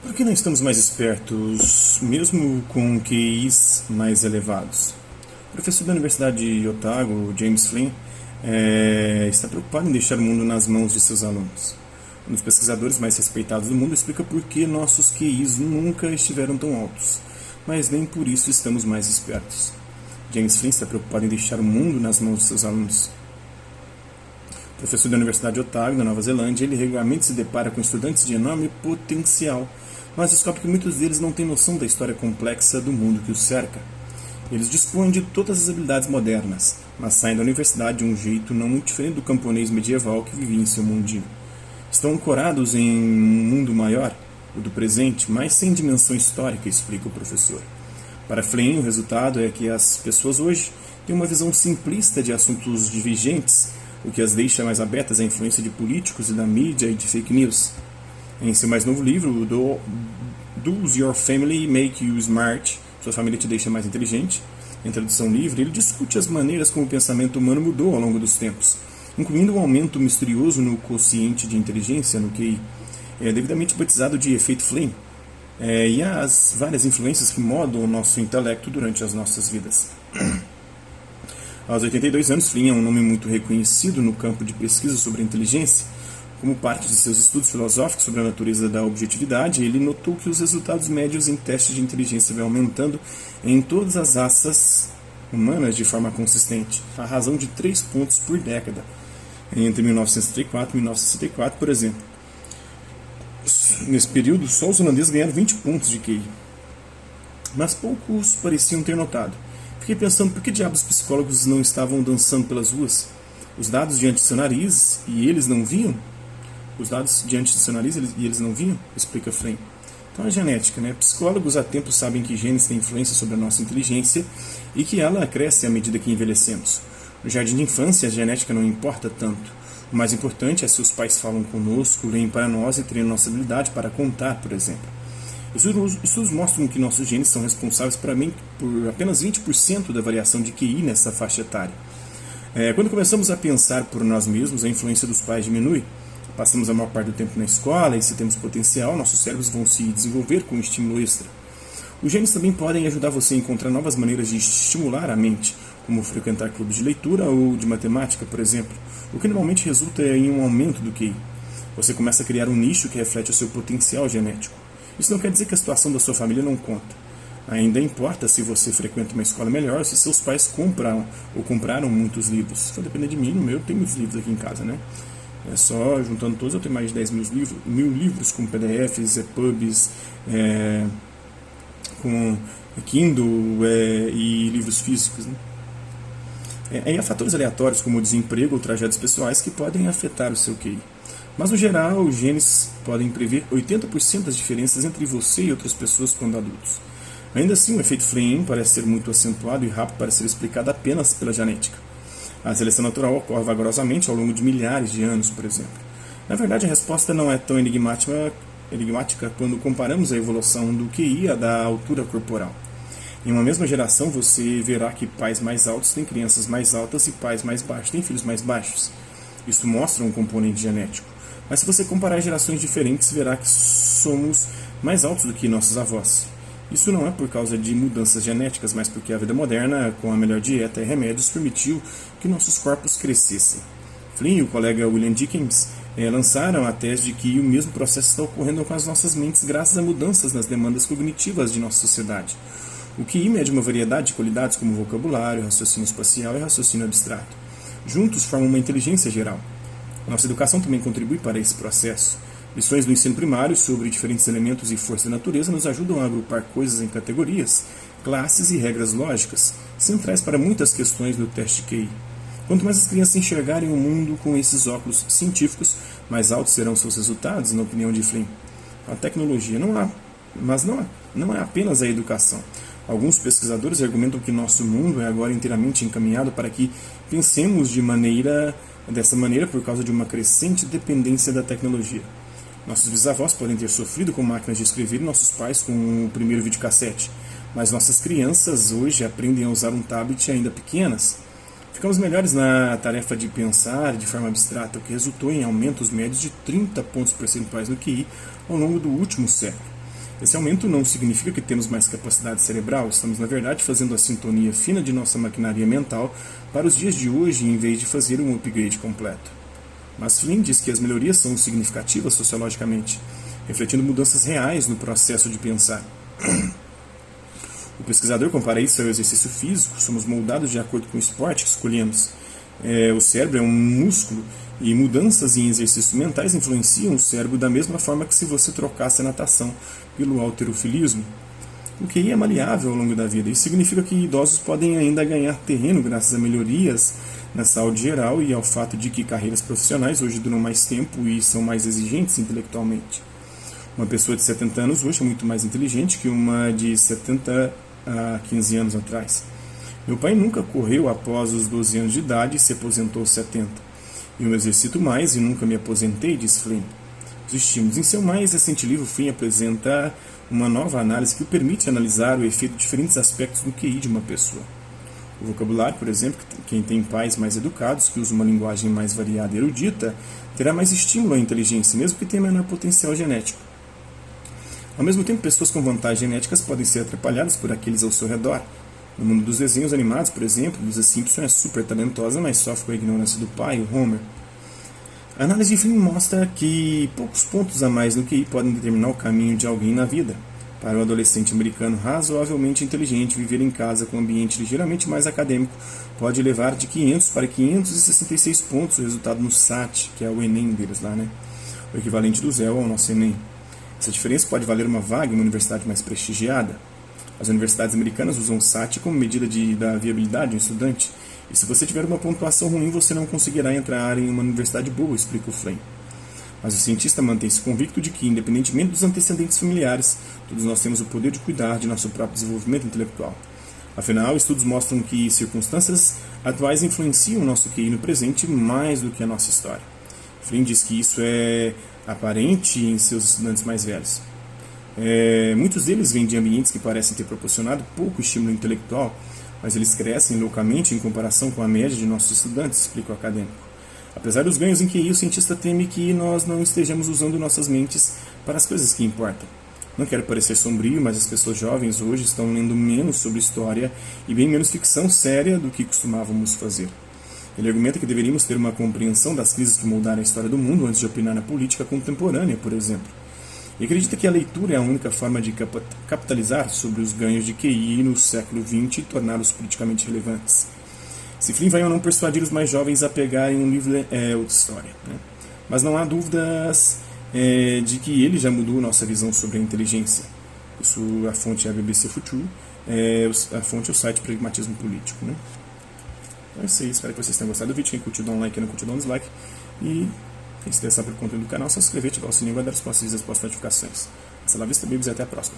Por que não estamos mais espertos, mesmo com QIs mais elevados? O professor da Universidade de Otago, James Flynn, está preocupado em deixar o mundo nas mãos de seus alunos. Um dos pesquisadores mais respeitados do mundo explica por que nossos QIs nunca estiveram tão altos, mas nem por isso estamos mais espertos. James Flynn está preocupado em deixar o mundo nas mãos de seus alunos. Professor da Universidade de Otago, da Nova Zelândia, ele regularmente se depara com estudantes de enorme potencial, mas descobre que muitos deles não têm noção da história complexa do mundo que os cerca. Eles dispõem de todas as habilidades modernas, mas saem da universidade de um jeito não muito diferente do camponês medieval que vivia em seu mundinho. Estão ancorados em um mundo maior, o do presente, mas sem dimensão histórica, explica o professor. Para Flynn, o resultado é que as pessoas hoje têm uma visão simplista de assuntos divergentes, o que as deixa mais abertas à influência de políticos e da mídia e de fake news. Em seu mais novo livro, Does Your Family Make You Smart? Sua família te deixa mais inteligente? Em tradução livre, ele discute as maneiras como o pensamento humano mudou ao longo dos tempos, incluindo um aumento misterioso no quociente de inteligência, no QI, devidamente batizado de efeito Flynn, e as várias influências que modam o nosso intelecto durante as nossas vidas. Aos 82 anos, Flynn é um nome muito reconhecido no campo de pesquisa sobre a inteligência. Como parte de seus estudos filosóficos sobre a natureza da objetividade, ele notou que os resultados médios em testes de inteligência vêm aumentando em todas as raças humanas de forma consistente, à razão de 3 pontos por década, entre 1934 e 1964, por exemplo. Nesse período, só os holandeses ganharam 20 pontos de QI. Mas poucos pareciam ter notado. Fiquei pensando por que diabos os psicólogos não estavam dançando pelas ruas? Os dados diante de seu nariz e eles não viam? Os dados diante de seu nariz e eles não viam? Explica Flynn. Então a genética, né? Psicólogos há tempo sabem que genes têm influência sobre a nossa inteligência e que ela cresce à medida que envelhecemos. No jardim de infância, a genética não importa tanto. O mais importante é se os pais falam conosco, leem para nós e treinam nossa habilidade para contar, por exemplo. Estudos mostram que nossos genes são responsáveis por apenas 20% da variação de QI nessa faixa etária. Quando começamos a pensar por nós mesmos, a influência dos pais diminui. Passamos a maior parte do tempo na escola e, se temos potencial, nossos cérebros vão se desenvolver com um estímulo extra. Os genes também podem ajudar você a encontrar novas maneiras de estimular a mente, como frequentar clubes de leitura ou de matemática, por exemplo, o que normalmente resulta em um aumento do QI. Você começa a criar um nicho que reflete o seu potencial genético. Isso não quer dizer que a situação da sua família não conta. Ainda importa se você frequenta uma escola melhor, se seus pais compraram muitos livros. Se for depender de mim, no meu, eu tenho muitos livros aqui em casa, né? Só juntando todos, eu tenho mais de 10 mil livros com PDFs, EPUBs, com Kindle e livros físicos, né? E há fatores aleatórios como o desemprego ou tragédias pessoais que podem afetar o seu QI. Mas, no geral, os genes podem prever 80% das diferenças entre você e outras pessoas quando adultos. Ainda assim, o efeito Flynn parece ser muito acentuado e rápido para ser explicado apenas pela genética. A seleção natural ocorre vagarosamente ao longo de milhares de anos, por exemplo. Na verdade, a resposta não é tão enigmática quando comparamos a evolução do QI à da altura corporal. Em uma mesma geração, você verá que pais mais altos têm crianças mais altas e pais mais baixos têm filhos mais baixos. Isso mostra um componente genético. Mas se você comparar gerações diferentes, verá que somos mais altos do que nossos avós. Isso não é por causa de mudanças genéticas, mas porque a vida moderna, com a melhor dieta e remédios, permitiu que nossos corpos crescessem. Flynn e o colega William Dickens lançaram a tese de que o mesmo processo está ocorrendo com as nossas mentes graças a mudanças nas demandas cognitivas de nossa sociedade. O QI mede uma variedade de qualidades como vocabulário, raciocínio espacial e raciocínio abstrato. Juntos formam uma inteligência geral. Nossa educação também contribui para esse processo. Lições do ensino primário sobre diferentes elementos e forças da natureza nos ajudam a agrupar coisas em categorias, classes e regras lógicas, centrais para muitas questões do teste QI. Quanto mais as crianças enxergarem o mundo com esses óculos científicos, mais altos serão seus resultados, na opinião de Flynn. A tecnologia não é apenas a educação. Alguns pesquisadores argumentam que nosso mundo é agora inteiramente encaminhado para que pensemos dessa maneira por causa de uma crescente dependência da tecnologia. Nossos bisavós podem ter sofrido com máquinas de escrever e nossos pais com o primeiro videocassete, mas nossas crianças hoje aprendem a usar um tablet ainda pequenas. Ficamos melhores na tarefa de pensar de forma abstrata, o que resultou em aumentos médios de 30 pontos percentuais no QI ao longo do último século. Esse aumento não significa que temos mais capacidade cerebral, estamos na verdade fazendo a sintonia fina de nossa maquinaria mental para os dias de hoje em vez de fazer um upgrade completo. Mas Flynn diz que as melhorias são significativas sociologicamente, refletindo mudanças reais no processo de pensar. O pesquisador compara isso ao exercício físico, somos moldados de acordo com o esporte que escolhemos. O cérebro é um músculo e mudanças em exercícios mentais influenciam o cérebro da mesma forma que se você trocasse a natação pelo halterofilismo. O QI é maleável ao longo da vida. Isso significa que idosos podem ainda ganhar terreno graças a melhorias na saúde geral e ao fato de que carreiras profissionais hoje duram mais tempo e são mais exigentes intelectualmente. Uma pessoa de 70 anos hoje é muito mais inteligente que uma de 70 a 15 anos atrás. Meu pai nunca correu após os 12 anos de idade e se aposentou aos 70. Eu exercito mais e nunca me aposentei, diz Flynn. Os estímulos. Em seu mais recente livro, Flynn apresenta uma nova análise que o permite analisar o efeito de diferentes aspectos do QI de uma pessoa. O vocabulário, por exemplo, quem tem pais mais educados, que usam uma linguagem mais variada e erudita, terá mais estímulo à inteligência, mesmo que tenha menor potencial genético. Ao mesmo tempo, pessoas com vantagens genéticas podem ser atrapalhadas por aqueles ao seu redor. No mundo dos desenhos animados, por exemplo, Lisa Simpson é super talentosa, mas sofre com a ignorância do pai, o Homer. A análise de Flynn mostra que poucos pontos a mais no QI podem determinar o caminho de alguém na vida. Para um adolescente americano razoavelmente inteligente, viver em casa com um ambiente ligeiramente mais acadêmico pode levar de 500 para 566 pontos o resultado no SAT, que é o Enem deles lá, né? O equivalente do Zéu ao nosso Enem. Essa diferença pode valer uma vaga em uma universidade mais prestigiada. As universidades americanas usam o SAT como medida da viabilidade de um estudante. E se você tiver uma pontuação ruim, você não conseguirá entrar em uma universidade boa, explica o Flynn. Mas o cientista mantém-se convicto de que, independentemente dos antecedentes familiares, todos nós temos o poder de cuidar de nosso próprio desenvolvimento intelectual. Afinal, estudos mostram que circunstâncias atuais influenciam o nosso QI no presente mais do que a nossa história. Flynn diz que isso é aparente em seus estudantes mais velhos. Muitos deles vêm de ambientes que parecem ter proporcionado pouco estímulo intelectual, mas eles crescem loucamente em comparação com a média de nossos estudantes, explica o acadêmico. Apesar dos ganhos em QI, o cientista teme que nós não estejamos usando nossas mentes para as coisas que importam. Não quero parecer sombrio, mas as pessoas jovens hoje estão lendo menos sobre história e bem menos ficção séria do que costumávamos fazer. Ele argumenta que deveríamos ter uma compreensão das crises que moldaram a história do mundo antes de opinar na política contemporânea, por exemplo. E acredita que a leitura é a única forma de capitalizar sobre os ganhos de QI no século XX e torná-los politicamente relevantes. Se Flynn vai ou não persuadir os mais jovens a pegarem um livro é outra história, né? Mas não há dúvidas de que ele já mudou nossa visão sobre a inteligência. Isso, a fonte é a BBC Future, a fonte é o site Pragmatismo Político, né? Então é isso aí, espero que vocês tenham gostado do vídeo. Quem curtiu, dá um like, quem não curtiu, dá um dislike. E quem se interessar pelo conteúdo do canal, só se inscrever, ativar o sininho e guardar os próximos vídeos e as próximas notificações. Hasta la vista, amigos, e até a próxima.